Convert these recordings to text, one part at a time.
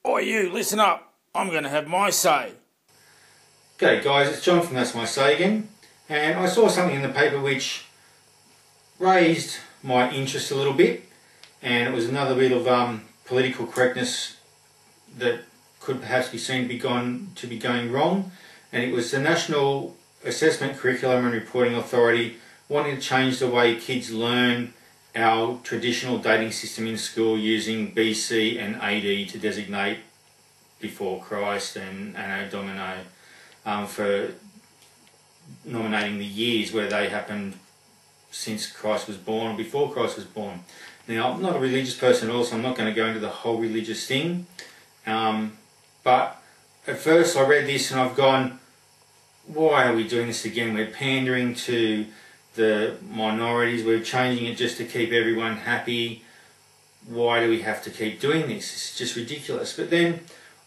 Oi you, listen up. I'm going to have my say. G'day guys, it's John from That's My Say again, and I saw something in the paper which raised my interest a little bit, and it was another bit of political correctness that could perhaps be seen to be going wrong, and it was the National Assessment Curriculum and Reporting Authority wanting to change the way kids learn our traditional dating system in school using BC and AD to designate before Christ and Anno Domini for nominating the years where they happened since Christ was born or before Christ was born. Now, I'm not a religious person at all, so I'm not going to go into the whole religious thing. But at first I read this and I've gone, why are we doing this again? We're pandering to the minorities, we're changing it just to keep everyone happy. Why do we have to keep doing this? It's just ridiculous. But then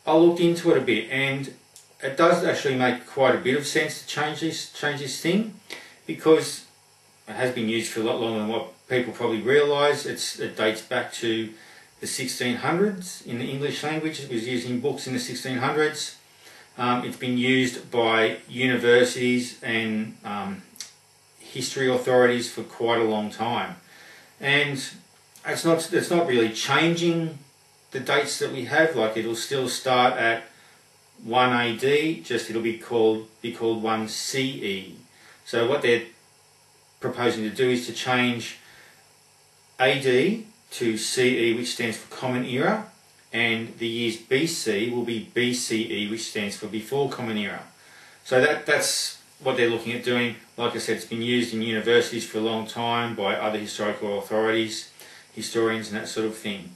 I looked into it a bit, and it does actually make quite a bit of sense to change this thing, because it has been used for a lot longer than what people probably realise. It dates back to the 1600s in the English language. It was used in books in the 1600s. It's been used by universities and history authorities for quite a long time, and it's not really changing the dates that we have. Like, it'll still start at 1 AD, just it'll be called 1 CE. So what they're proposing to do is to change AD to CE, which stands for Common Era, and the years BC will be BCE, which stands for Before Common Era. So that's what they're looking at doing. Like I said, it's been used in universities for a long time by other historical authorities, historians and that sort of thing.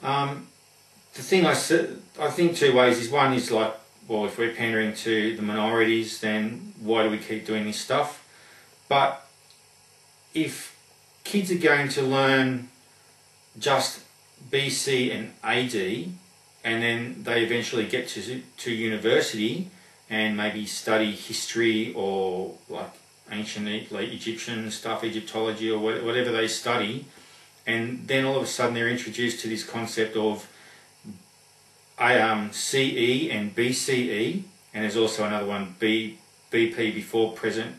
The thing I think two ways is, one is like, well, if we're pandering to the minorities, then why do we keep doing this stuff? But if kids are going to learn just BC and AD, and then they eventually get to university and maybe study history or like ancient Egyptian stuff, Egyptology or whatever they study, and then all of a sudden they're introduced to this concept of CE and BCE, and there's also another one, BP, before present,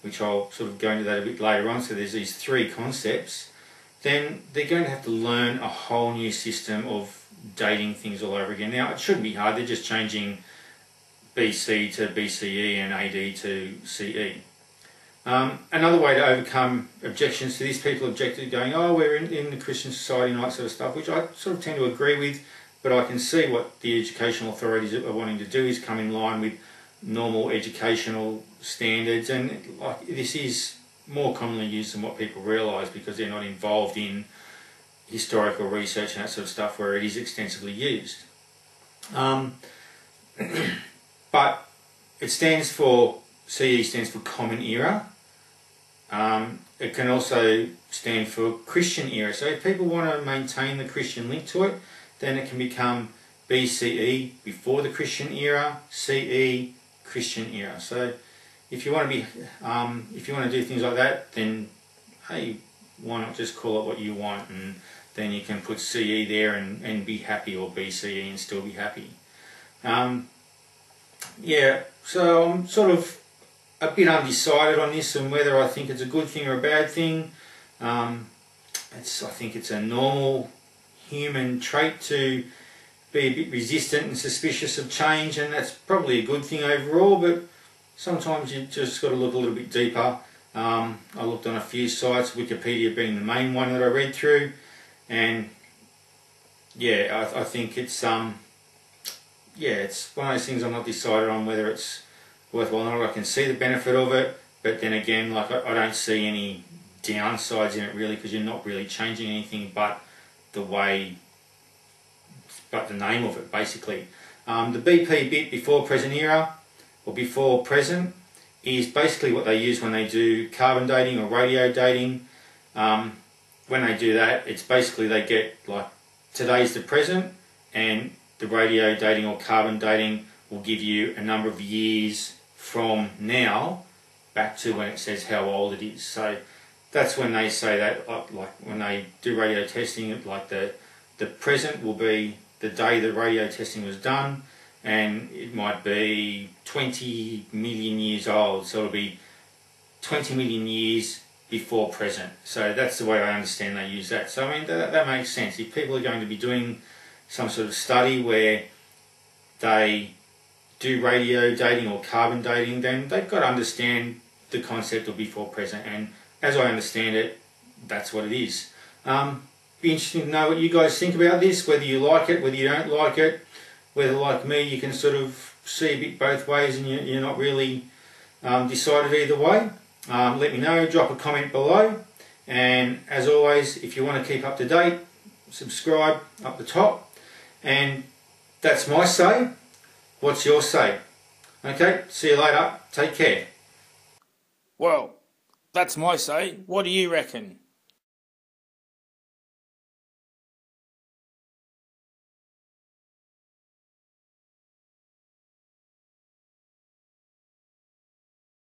which I'll sort of go into that a bit later on. So there's these three concepts. Then they're going to have to learn a whole new system of dating things all over again. Now, it shouldn't be hard. They're just changing BC to BCE and AD to CE. Another way to overcome objections to this, people objected going, oh, we're in the Christian society and all that sort of stuff, which I sort of tend to agree with, but I can see what the educational authorities are wanting to do is come in line with normal educational standards, and like, this is more commonly used than what people realise because they're not involved in historical research and that sort of stuff where it is extensively used. But it stands for, CE stands for Common Era. It can also stand for Christian Era. So if people want to maintain the Christian link to it, then it can become BCE, before the Christian era, CE, Christian era. So if you want to do things like that, then hey, why not just call it what you want, and then you can put CE there and be happy, or BCE and still be happy. Yeah, so I'm sort of a bit undecided on this and whether I think it's a good thing or a bad thing. I think it's a normal human trait to be a bit resistant and suspicious of change, and that's probably a good thing overall, but sometimes you just got to look a little bit deeper. I looked on a few sites, Wikipedia being the main one that I read through, and yeah, I think it's it's one of those things I'm not decided on whether it's worthwhile or not. I can see the benefit of it, but then again, like, I don't see any downsides in it really, because you're not really changing anything but the name of it, basically. The BP bit, before present era, or before present, is basically what they use when they do carbon dating or radio dating. When they do that, it's basically they get like today's the present, and the radio dating or carbon dating will give you a number of years from now back to when it says how old it is. So that's when they say that, like when they do radio testing, like the present will be the day the radio testing was done, and it might be 20 million years old, so it'll be 20 million years before present. So that's the way I understand they use that. So I mean, that makes sense. If people are going to be doing some sort of study where they do radio dating or carbon dating, then they've got to understand the concept of before present, and as I understand it, that's what it is. Be interesting to know what you guys think about this, whether you like it, whether you don't like it, whether like me you can sort of see a bit both ways and you're not really decided either way. Let me know, drop a comment below, and as always, if you want to keep up to date, subscribe up the top. And that's my say. What's your say? Okay, see you later, take care. Well, that's my say. What do you reckon?